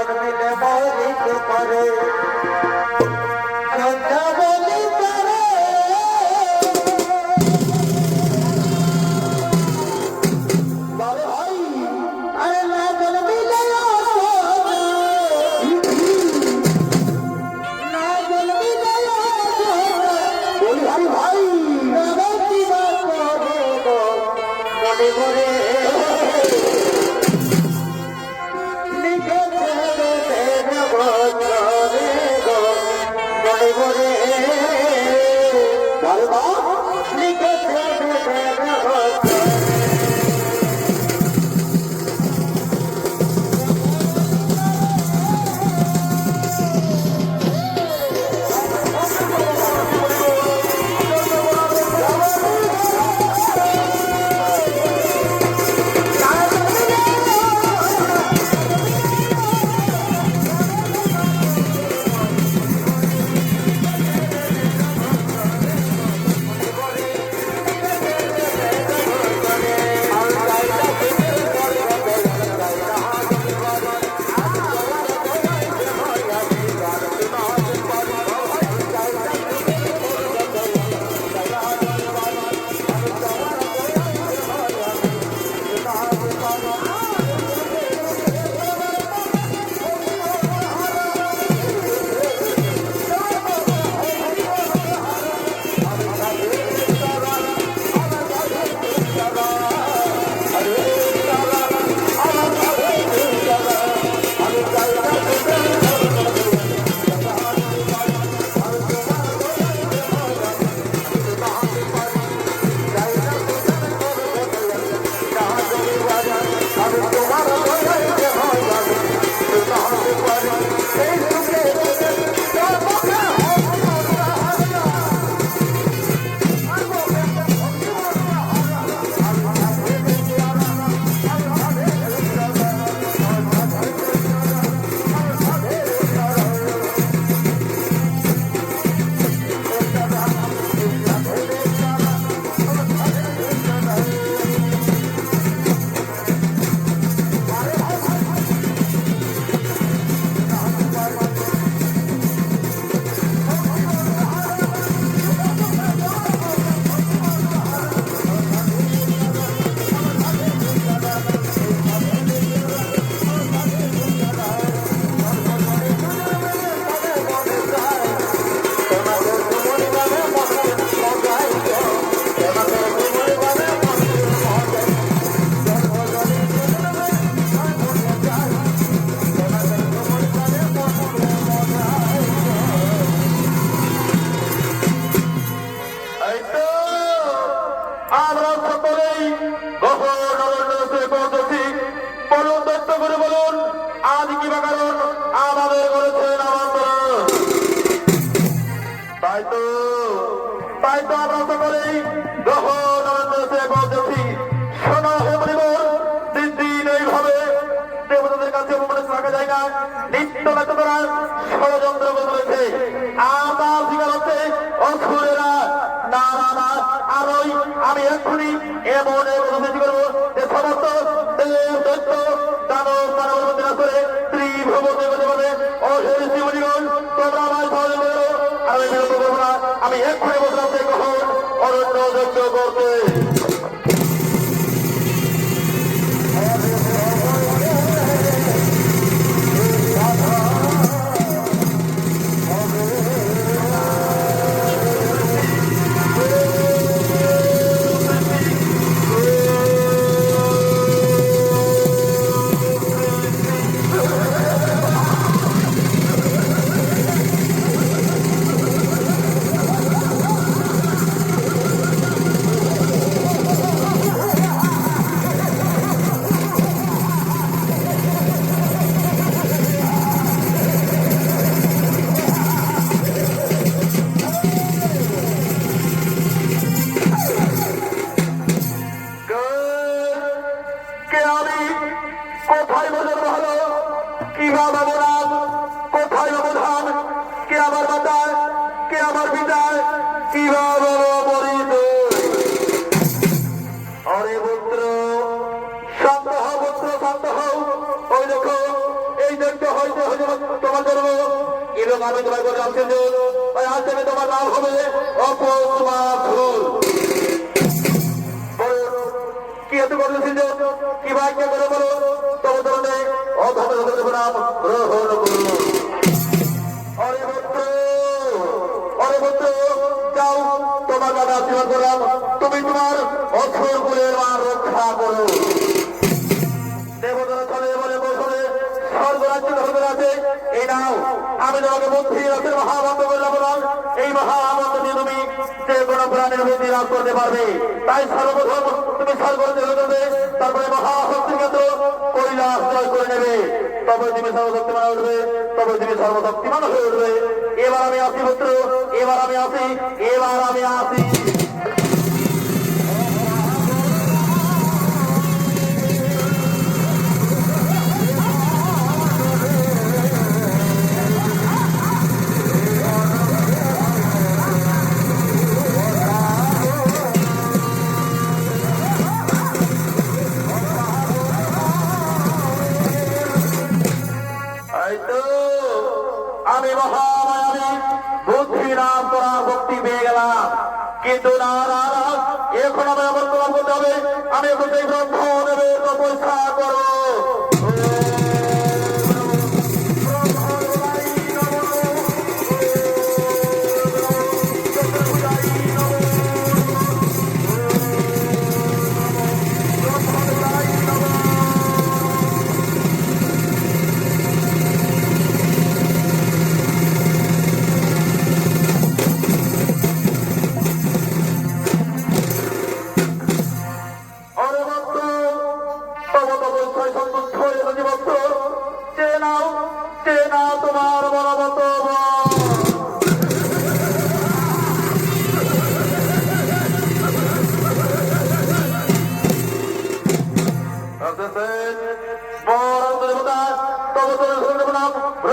জন্মিলে মরিতে পারে ষড়যন্ত্র করেছে আমার দিকে অসুরেরা না না না আরই আমি এক্ষুনি এমন করবো যে সমস্ত দৈত্য দানব মানব মন্দির করে তোমরা আমার সহযোগ করো আমি বিরত করবো না আমি এক্ষুনি বললাম যে কখন অরণ্য যজ্ঞ করতে হয়তো হয়তো তোমার জন্য এবং আমি তোমার করে আসছেন যে ভাই আজ থেকে তোমার নাম হবে অপমাধুর। কি এত করতেছি যে কি ভাই কে করে বলো তোমার জন্য অধম নাম গ্রহণ করুন। অরে পুত্র যাও তোমার দাদা আশীর্বাদ করলাম, তুমি তোমার অসুর কুলের মান রক্ষা করো। দেবতারা চলে বলে বসলে স্বর্গরাজ্য ধর্মের আছে এই নাও আমি তোমাকে বুদ্ধি রাখতে মহামন্ত্র বললাম বললাম এই মহামন্ত্র নিয়ে তুমি যে কোনো প্রাণের বুদ্ধি লাভ করতে পারবে। তাই সর্বপ্রথম তুমি স্বর্গরাজ্য হয়ে যাবে, তারপরে মহাশক্তির কেন্দ্র কৈলাস জয় করে নেবে, তবে তুমি সর্বশক্তিমান উঠবে, তবে তুমি সর্বশক্তিমান হয়ে উঠবে। এবার আমি আসি পুত্র, এবার আমি আসি, এবার আমি আসি। আমি মহামায়াবী বুদ্ধি নাম করা শক্তি পেয়ে গেলাম, কিন্তু না না না এখন আমি আমার প্রলাপ করতে হবে। আমি এখন সেই ব্রহ্মদেবের তপস্যা করবো।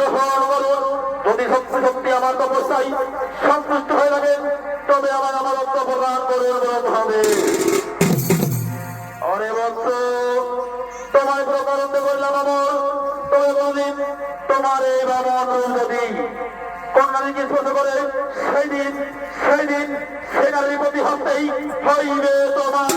তোমার বলবত যদি শক্তি শক্তি আমার তপস্যায় সন্তুষ্ট হয়ে থাকেন তবে আমার আমার রক্ত প্রদান করতে হবে। অরে বক্ত তোমায় প্রকারণে করলাম আমার, তবে কোনদিন তোমার এই বাবার যদি কন্যাদিকে স্পর্শ করে সেই দিন সে নারীর প্রতি হস্তেই হইবে তোমার।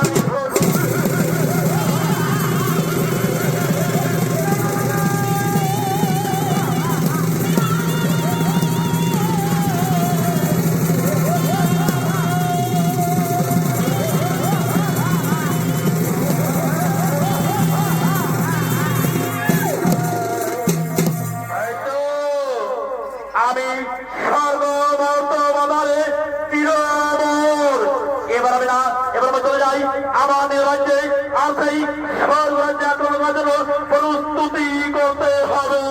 আমি সর্ববর্তমানে চিরমর। এবার আমি না, এবার আমি চলে যাই আমাদের রাজ্যে, আর সেই স্বর্গরাজ্যে আক্রমণ করার জন্য প্রস্তুতি করতে হবে।